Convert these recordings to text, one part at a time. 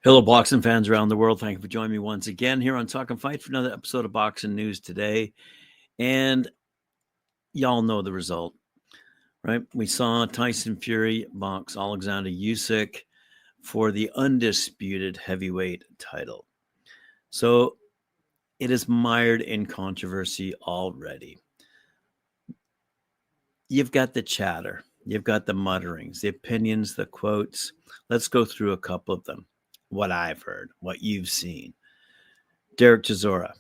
Hello, boxing fans around the world. Thank you for joining me once again here on Talkin Fight for another episode of Boxing News today. And y'all know the result, right? We saw Tyson Fury box Oleksandr Usyk for the undisputed heavyweight title. So it is mired in controversy already. You've got the chatter, you've got the mutterings, the opinions, the quotes. Let's go through a couple of them. What I've heard, what you've seen. Derek Chisora,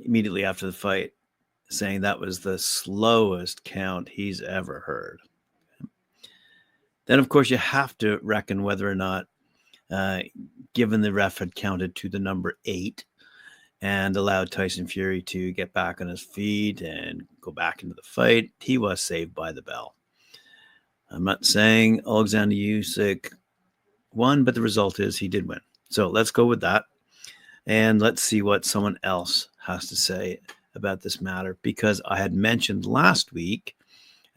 immediately after the fight, saying that was the slowest count he's ever heard. Then, of course, you have to reckon whether or not, given the ref had counted to the number 8 and allowed Tyson Fury to get back on his feet and go back into the fight, he was saved by the bell. I'm not saying Oleksandr Usyk won, but the result is he did win. So let's go with that. And let's see what someone else has to say about this matter, because I had mentioned last week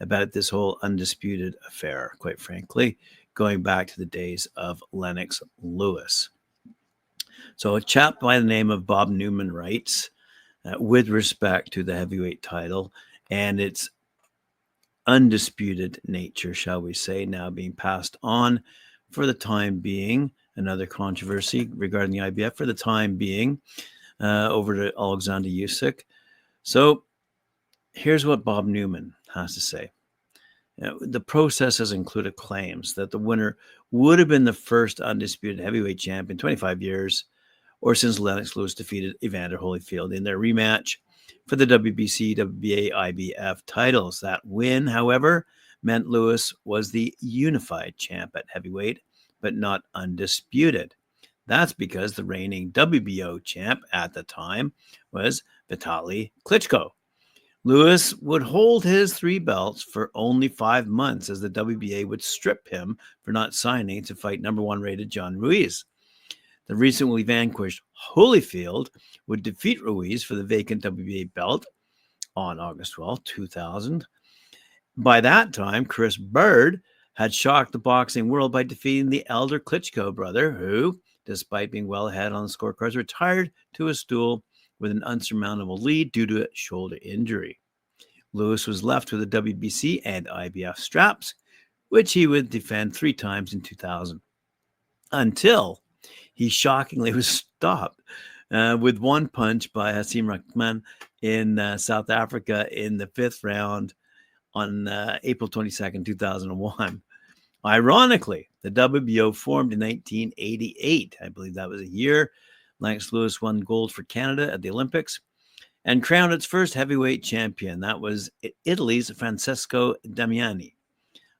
about this whole undisputed affair, quite frankly, going back to the days of Lennox Lewis. So a chap by the name of Bob Newman writes, with respect to the heavyweight title and its undisputed nature, shall we say, now being passed on for the time being, another controversy regarding the IBF for the time being, over to Oleksandr Usyk. So here's what Bob Newman has to say. The process has included claims that the winner would have been the first undisputed heavyweight champ in 25 years, or since Lennox Lewis defeated Evander Holyfield in their rematch for the WBC, WBA, IBF titles. That win, however, meant Lewis was the unified champ at heavyweight, but not undisputed. That's because the reigning WBO champ at the time was Vitaly Klitschko. Lewis would hold his 3 belts for only 5 months, as the WBA would strip him for not signing to fight number 1 rated John Ruiz. The recently vanquished Holyfield would defeat Ruiz for the vacant WBA belt on August 12, 2000. By that time, Chris Bird had shocked the boxing world by defeating the elder Klitschko brother, who, despite being well ahead on the scorecards, retired to a stool with an unsurmountable lead due to a shoulder injury. Lewis was left with the WBC and IBF straps, which he would defend 3 times in 2000, until he shockingly was stopped with one punch by Hasim Rahman in South Africa in the 5th round on April 22nd, 2001. Ironically, the WBO formed in 1988. I believe that was a year Lennox Lewis won gold for Canada at the Olympics and crowned its first heavyweight champion. That was Italy's Francesco Damiani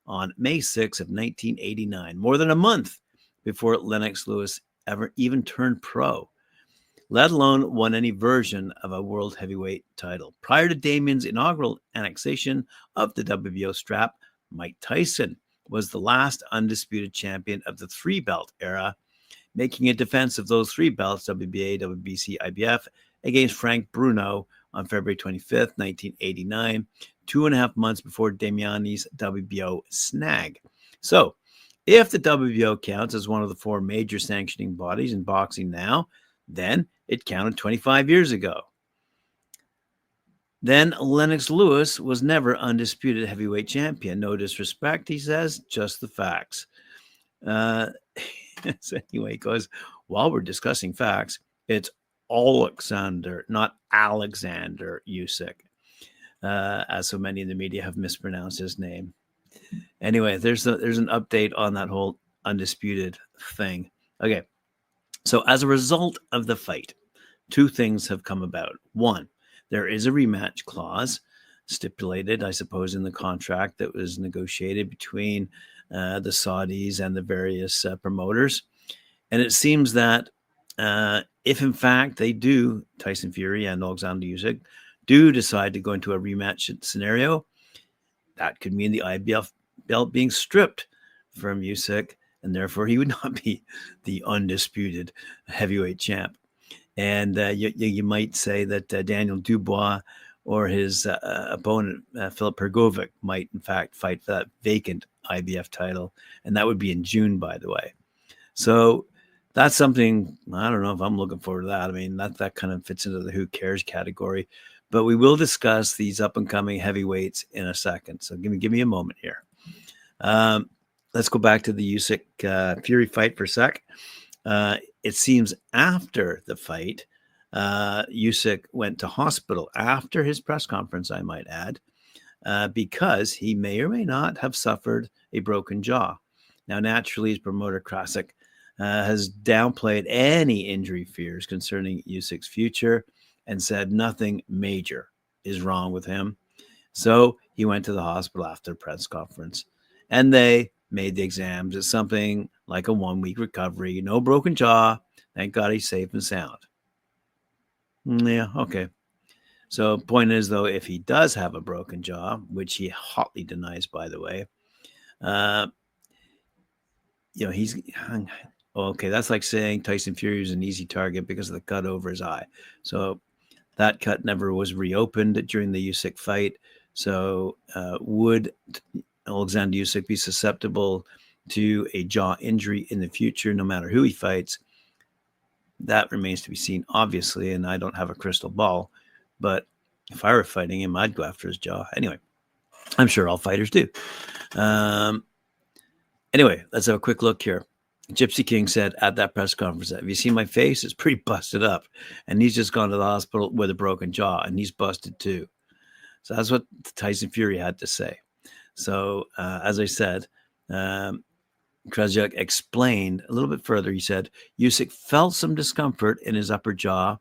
on May 6 of 1989, more than a month before Lennox Lewis ever even turned pro, let alone won any version of a world heavyweight title. Prior to Damian's inaugural annexation of the WBO strap, Mike Tyson was the last undisputed champion of the 3-belt era, making a defense of those 3 belts, WBA, WBC, IBF, against Frank Bruno on February 25th, 1989, 2.5 months before Damiani's WBO snag. So, if the WBO counts as one of the 4 major sanctioning bodies in boxing now, then it counted 25 years ago. Then Lennox Lewis was never undisputed heavyweight champion. No disrespect, he says, just the facts. So anyway, he goes, while we're discussing facts, it's Oleksandr, not Alexander Usyk, as so many in the media have mispronounced his name. Anyway, there's an update on that whole undisputed thing. Okay, so as a result of the fight, 2 things have come about. 1, there is a rematch clause stipulated, I suppose, in the contract that was negotiated between the Saudis and the various promoters. And it seems that if in fact they do, Tyson Fury and Oleksandr Usyk do decide to go into a rematch scenario, that could mean the IBF belt being stripped from Usyk, and therefore he would not be the undisputed heavyweight champ. And you might say that Daniel Dubois or his opponent, Filip Hrgovic, might in fact fight for that vacant IBF title, and that would be in June, by the way. So that's something, I don't know if I'm looking forward to that. I mean, that kind of fits into the who cares category. But we will discuss these up and coming heavyweights in a second. So give me a moment here. Let's go back to the Usyk Fury fight for a sec. It seems after the fight, Usyk went to hospital after his press conference, I might add, because he may or may not have suffered a broken jaw. Now, naturally, his promoter Krasik has downplayed any injury fears concerning Usyk's future and said nothing major is wrong with him. So he went to the hospital after the press conference, and they made the exams. It's something like a 1 week recovery, no broken jaw. Thank God he's safe and sound. Yeah, okay. So point is, though, if he does have a broken jaw, which he hotly denies, by the way, he's okay. That's like saying Tyson Fury is an easy target because of the cut over his eye. So that cut never was reopened during the Usyk fight. So would Oleksandr Usyk be susceptible to a jaw injury in the future, no matter who he fights? That remains to be seen, obviously, and I don't have a crystal ball. But if I were fighting him, I'd go after his jaw. Anyway, I'm sure all fighters do. Anyway, let's have a quick look here. Gypsy King said at that press conference, have you seen my face? It's pretty busted up. And he's just gone to the hospital with a broken jaw, and he's busted too. So that's what Tyson Fury had to say. So, as I said, Krasik explained a little bit further. He said, Usyk felt some discomfort in his upper jaw.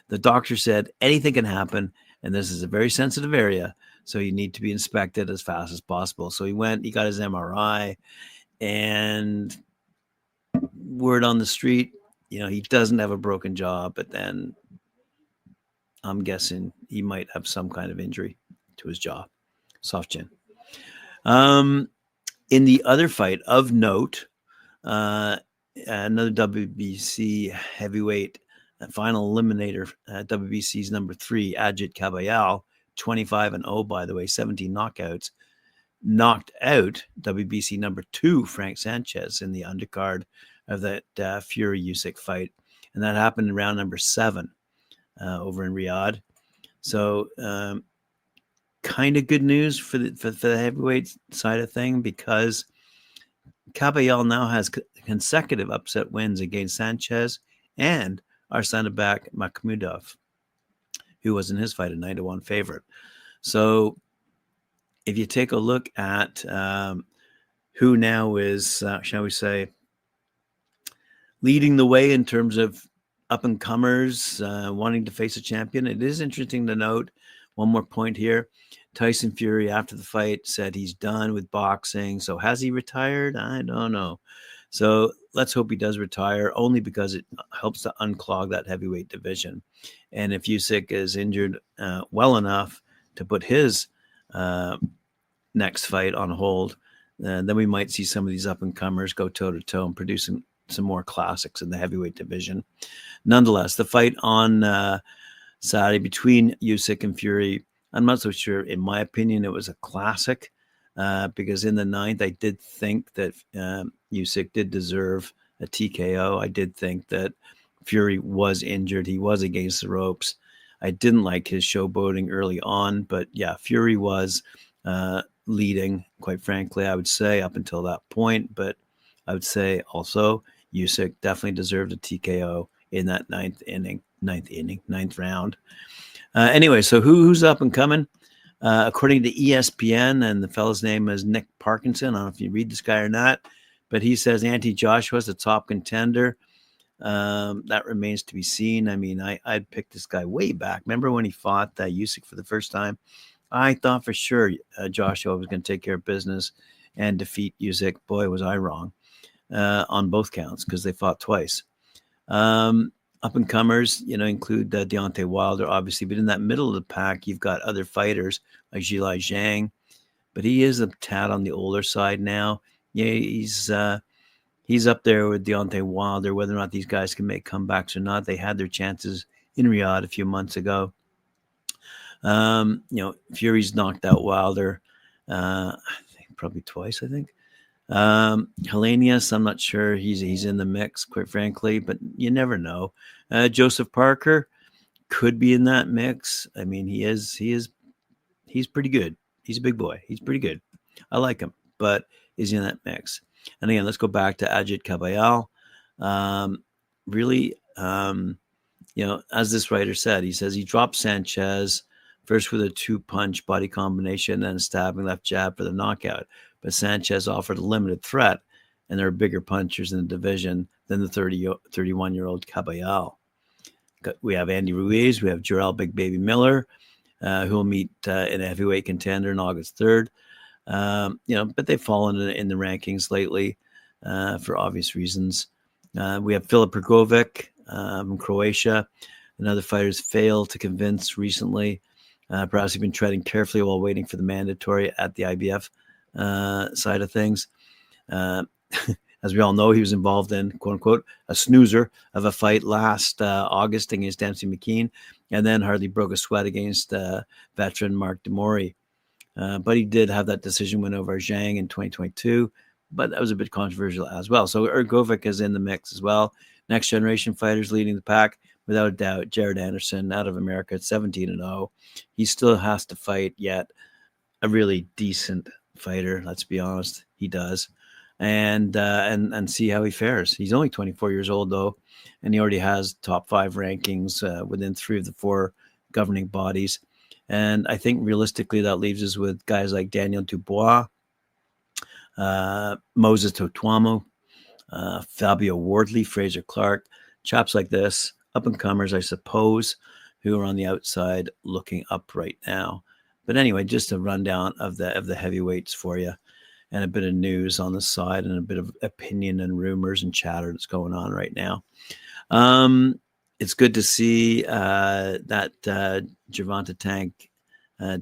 The doctor said anything can happen, and this is a very sensitive area, so you need to be inspected as fast as possible. So he got his MRI, and word on the street, he doesn't have a broken jaw, but then I'm guessing he might have some kind of injury to his jaw, soft chin. In the other fight of note, another WBC heavyweight final eliminator, WBC's number 3, Agit Kabayel, 25-0, by the way, 17 knockouts, knocked out WBC number 2, Frank Sanchez, in the undercard of that Fury Usyk fight. And that happened in round number 7 over in Riyadh. So kind of good news for the heavyweight side of thing, because Kabayel now has consecutive upset wins against Sanchez and Arsenabak Makhmudov, who was in his fight a 9-1 favorite. So if you take a look at who now is, shall we say, leading the way in terms of up-and-comers wanting to face a champion, it is interesting to note, one more point here, Tyson Fury, after the fight, said he's done with boxing. So has he retired? I don't know. So let's hope he does retire, only because it helps to unclog that heavyweight division. And if Usyk is injured well enough to put his next fight on hold, then we might see some of these up-and-comers go toe-to-toe and produce some more classics in the heavyweight division. Nonetheless, the fight on Saturday between Usyk and Fury, I'm not so sure. In my opinion, it was a classic because in the 9th, I did think that Usyk did deserve a TKO. I did think that Fury was injured. He was against the ropes. I didn't like his showboating early on, but yeah, Fury was leading, quite frankly, I would say, up until that point. But I would say also Usyk definitely deserved a TKO in that ninth round. Anyway, so who's up and coming? According to ESPN, and the fellow's name is Nick Parkinson. I don't know if you read this guy or not, but he says Anthony Joshua is the top contender. That remains to be seen. I mean, I'd picked this guy way back. Remember when he fought Usyk for the first time? I thought for sure Joshua was going to take care of business and defeat Usyk. Boy, was I wrong on both counts, because they fought twice. Up-and-comers, include Deontay Wilder, obviously. But in that middle of the pack, you've got other fighters like Zhilai Zhang. But he is a tad on the older side now. Yeah, he's up there with Deontay Wilder. Whether or not these guys can make comebacks or not, they had their chances in Riyadh a few months ago. Fury's knocked out Wilder, I think probably twice, I think. Hellenius, I'm not sure he's in the mix, quite frankly, but you never know. Joseph Parker could be in that mix. I mean, he's pretty good. He's a big boy. He's pretty good. I like him, but is he in that mix? And again, let's go back to Agit Kabayel. Really, as this writer said, he says he dropped Sanchez first with a 2-punch body combination, then a stabbing left jab for the knockout. But Sanchez offered a limited threat, and there are bigger punchers in the division than the 31-year-old Kabayel. We have Andy Ruiz, we have Jarrell Big Baby Miller, who will meet in a heavyweight contender on August 3rd. But they've fallen in the rankings lately for obvious reasons. We have Filip Hrgovic from Croatia. Another fighter's failed to convince recently. Perhaps he's been treading carefully while waiting for the mandatory at the IBF side of things. As we all know, he was involved in, quote unquote, a snoozer of a fight last August against Dempsey McKean, and then hardly broke a sweat against veteran Mark Demori. But he did have that decision win over Zhang in 2022, but that was a bit controversial as well. So Hrgovic is in the mix as well. Next generation fighters leading the pack, without a doubt. Jared Anderson out of America at 17-0. He still has to fight yet a really decent fighter. Let's be honest, he does, and see how he fares. He's only 24 years old though, and he already has top 5 rankings within 3 of the 4 governing bodies. And I think realistically that leaves us with guys like Daniel Dubois, Moses Totuamo, Fabio Wardley, Fraser Clark, chaps like this, up-and-comers, I suppose, who are on the outside looking up right now. But anyway, just a rundown of the heavyweights for you, and a bit of news on the side, and a bit of opinion and rumors and chatter that's going on right now. It's good to see that Gervonta Tank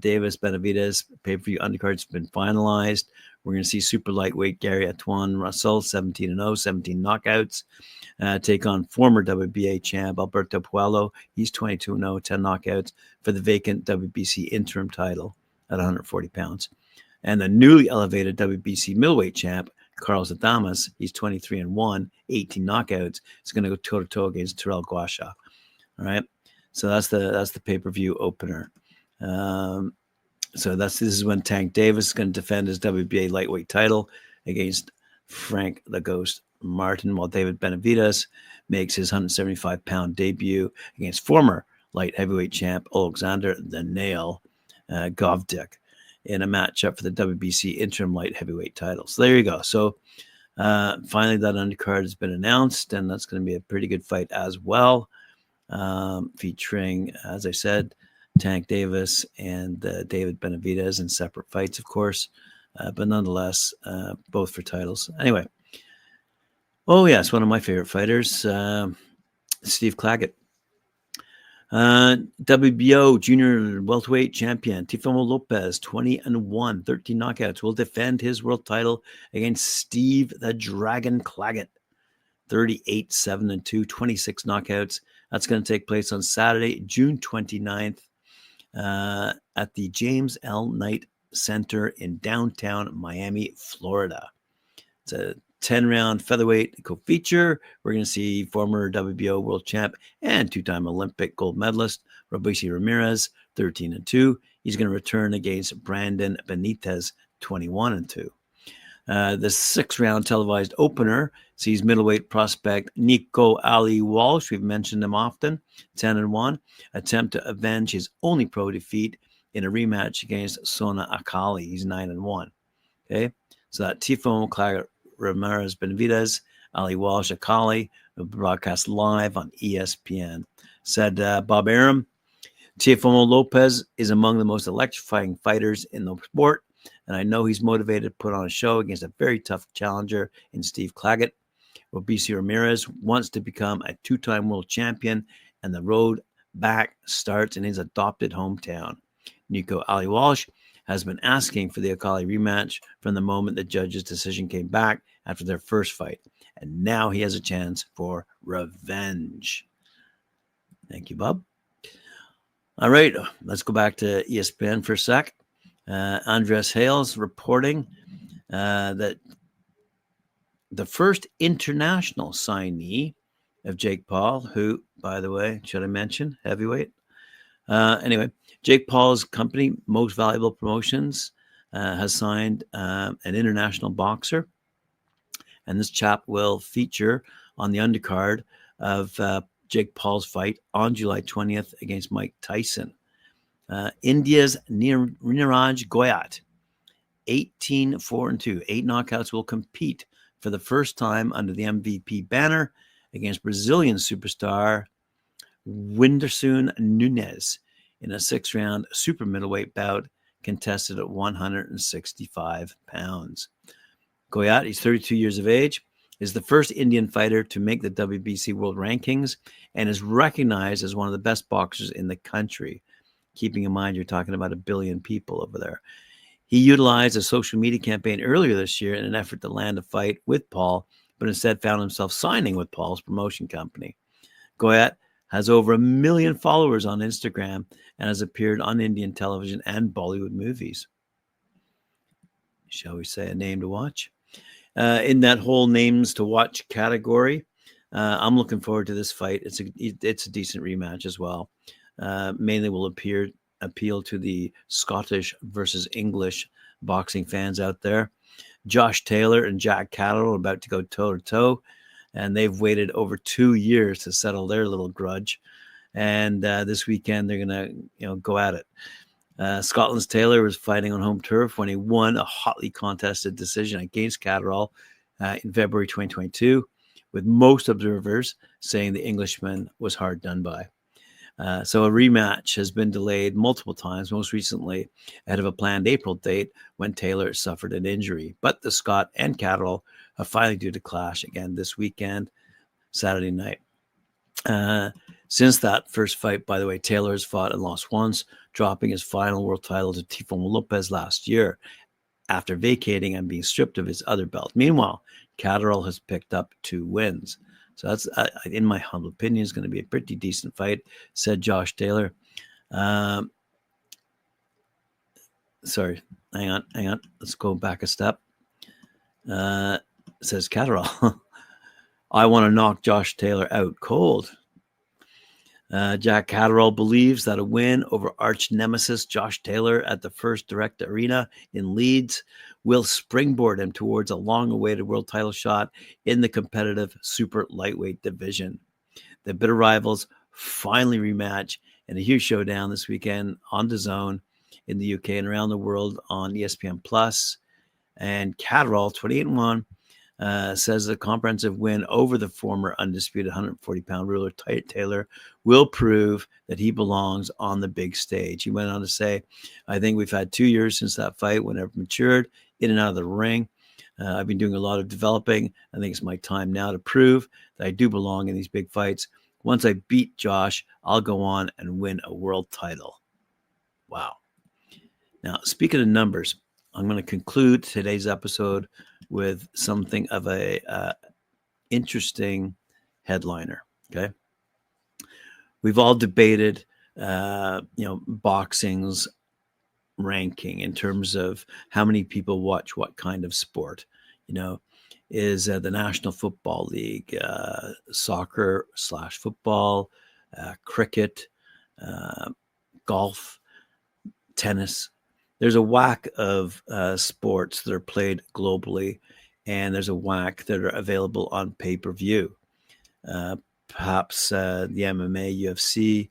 Davis Benavidez pay-per-view undercard's been finalized. We're going to see super lightweight Gary Antoine Russell, 17-0, 17 knockouts, take on former WBA champ Alberto Puello. He's 22-0, 10 knockouts for the vacant WBC interim title at 140 pounds. And the newly elevated WBC middleweight champ Carlos Adames, he's 23-1, 18 knockouts. He's going to go toe-to-toe against Terrell Guasha. All right, so that's the pay-per-view opener. So this is when Tank Davis is going to defend his WBA lightweight title against Frank the Ghost Martin, while David Benavidez makes his 175-pound debut against former light heavyweight champ Oleksandr the Nail Govdik in a matchup for the WBC interim light heavyweight title. So there you go. So finally that undercard has been announced, and that's going to be a pretty good fight as well, featuring, as I said, Tank Davis and David Benavidez in separate fights, of course, but nonetheless, both for titles. Anyway, oh yes, one of my favorite fighters, Steve Claggett. WBO junior welterweight champion Teofimo Lopez, 20-1, 13 knockouts, will defend his world title against Steve the Dragon Claggett, 38-7-2, 26 knockouts. That's going to take place on Saturday, June 29th. At the James L. Knight Center in downtown Miami, Florida. It's a 10-round featherweight co-feature. We're going to see former WBO world champ and 2-time Olympic gold medalist Robeisy Ramirez, 13-2. He's going to return against Brandon Benitez, 21-2. The 6-round televised opener sees middleweight prospect Nico Ali Walsh, we've mentioned him often, 10-1, attempt to avenge his only pro defeat in a rematch against Sona Akali. He's 9-1. Okay, so that Teofimo Claggett Ramirez Benavidez, Ali Walsh Akali will be broadcast live on ESPN. Said Bob Arum, Teofimo Lopez is among the most electrifying fighters in the sport, and I know he's motivated to put on a show against a very tough challenger in Steve Claggett. Robeisy Ramirez wants to become a 2-time world champion, and the road back starts in his adopted hometown. Nico Ali Walsh has been asking for the Akali rematch from the moment the judge's decision came back after their first fight, and now he has a chance for revenge. Thank you, Bob. All right, let's go back to ESPN for a sec. Andres Hales reporting that the first international signee of Jake Paul, who, by the way, should I mention, heavyweight? Anyway, Jake Paul's company, Most Valuable Promotions, has signed an international boxer. And this chap will feature on the undercard of Jake Paul's fight on July 20th against Mike Tyson. India's Niraj Goyat, 18-4-2, 8 knockouts, will compete for the first time under the MVP banner against Brazilian superstar Whindersson Nunes in a 6-round super middleweight bout contested at 165 pounds. Goyat, he's 32 years of age, is the first Indian fighter to make the WBC World Rankings and is recognized as one of the best boxers in the country. Keeping in mind, you're talking about 1 billion people over there. He utilized a social media campaign earlier this year in an effort to land a fight with Paul, but instead found himself signing with Paul's promotion company. Goyat has over 1 million followers on Instagram and has appeared on Indian television and Bollywood movies. Shall we say a name to watch? In that whole names to watch category, I'm looking forward to this fight. It's a decent rematch as well. Mainly will appeal to the Scottish versus English boxing fans out there. Josh Taylor and Jack Catterall are about to go toe-to-toe, and they've waited over 2 years to settle their little grudge. And this weekend, they're going to go at it. Scotland's Taylor was fighting on home turf when he won a hotly contested decision against Catterall in February 2022, with most observers saying the Englishman was hard done by. So a rematch has been delayed multiple times, most recently ahead of a planned April date when Taylor suffered an injury. But the Scot and Catterall are finally due to clash again this weekend, Saturday night. Since that first fight, by the way, Taylor has fought and lost once, dropping his final world title to Tifon Lopez last year after vacating and being stripped of his other belt. Meanwhile, Catterall has picked up 2 wins. So that's, in my humble opinion, is going to be a pretty decent fight, said Josh Taylor. Sorry, hang on. Let's go back a step. Says Catterall, I want to knock Josh Taylor out cold. Jack Catterall believes that a win over arch nemesis Josh Taylor at the First Direct Arena in Leeds will springboard him towards a long-awaited world title shot in the competitive super lightweight division. The bitter rivals finally rematch in a huge showdown this weekend on DAZN in the UK and around the world on ESPN+. And Catterall, 28-1, says a comprehensive win over the former undisputed 140-pound ruler Taylor will prove that he belongs on the big stage. He went on to say, I think we've had 2 years since that fight when I've matured in and out of the ring. I've been doing a lot of developing. I think it's my time now to prove that I do belong in these big fights. Once I beat Josh, I'll go on and win a world title. Wow. Now, speaking of numbers, I'm going to conclude today's episode with something of a interesting headliner. Okay, we've all debated, boxing's ranking in terms of how many people watch what kind of sport. Is the National Football League soccer/football, cricket, golf, tennis. There's a whack of sports that are played globally, and there's a whack that are available on pay-per-view. Perhaps the MMA, UFC,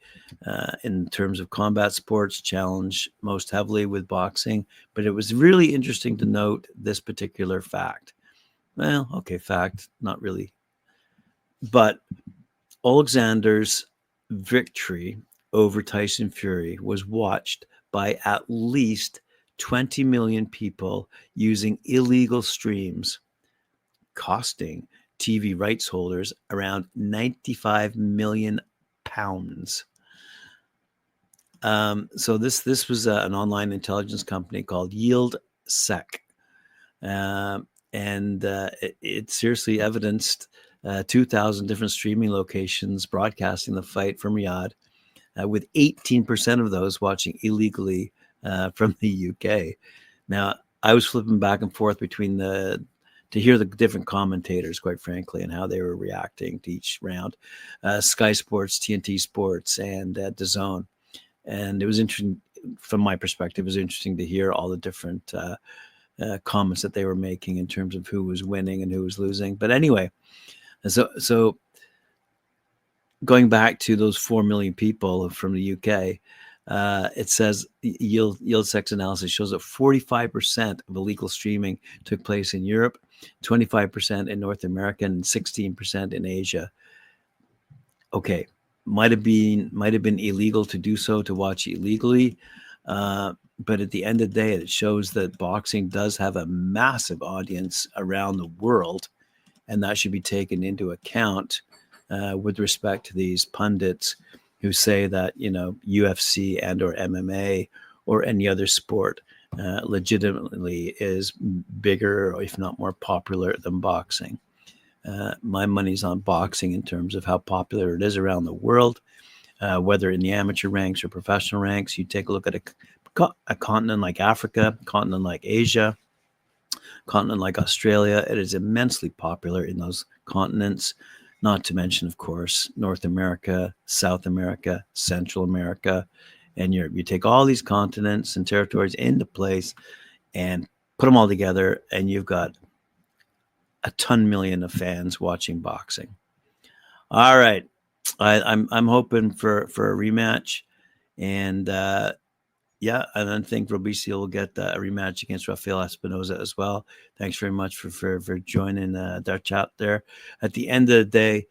in terms of combat sports, challenge most heavily with boxing. But it was really interesting to note this particular fact. Well, okay, fact, not really. But Oleksandr's victory over Tyson Fury was watched by at least 20 million people using illegal streams, costing TV rights holders around 95 million pounds. So this was an online intelligence company called YieldSec. And it seriously evidenced 2,000 different streaming locations broadcasting the fight from Riyadh, with 18% of those watching illegally from the UK. Now, I was flipping back and forth between the to hear the different commentators, quite frankly, and how they were reacting to each round. Sky Sports, TNT Sports, and DAZN. And it was interesting, from my perspective, it was interesting to hear all the different comments that they were making in terms of who was winning and who was losing. But anyway, so going back to those 4 million people from the UK, it says yield sex analysis shows that 45% of illegal streaming took place in Europe, 25% in North America, and 16% in Asia. Okay, might have been illegal to do so, to watch illegally, but at the end of the day, it shows that boxing does have a massive audience around the world, and that should be taken into account with respect to these pundits who say that, you know, UFC and or MMA or any other sport legitimately is bigger, or if not more popular than boxing. My money's on boxing in terms of how popular it is around the world, whether in the amateur ranks or professional ranks. You take a look at a continent like Africa, a continent like Asia, a continent like Australia. It is immensely popular in those continents, not to mention, of course, North America, South America, Central America, and Europe. You take all these continents and territories into place and put them all together, and you've got a ton million of fans watching boxing. All right, I'm hoping for a rematch, and yeah, and I think Robicio will get a rematch against Rafael Espinoza as well. Thanks very much for joining our chat there. At the end of the day,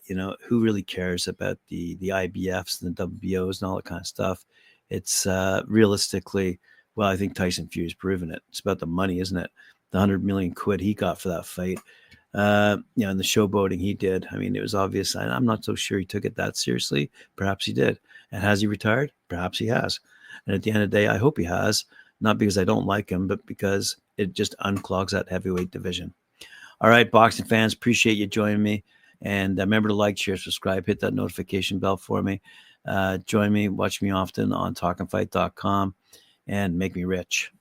you know, who really cares about the IBFs and the WBOs and all that kind of stuff? It's realistically, well, I think Tyson Fury's proven it. It's about the money, isn't it? The 100 million quid he got for that fight. You know, and the showboating he did. I mean, it was obvious. I'm not so sure he took it that seriously. Perhaps he did. And has he retired? Perhaps he has. And at the end of the day, I hope he has, not because I don't like him, but because it just unclogs that heavyweight division. All right, boxing fans, appreciate you joining me. And remember to like, share, subscribe, hit that notification bell for me. Join me, watch me often on talkinfight.com, and make me rich.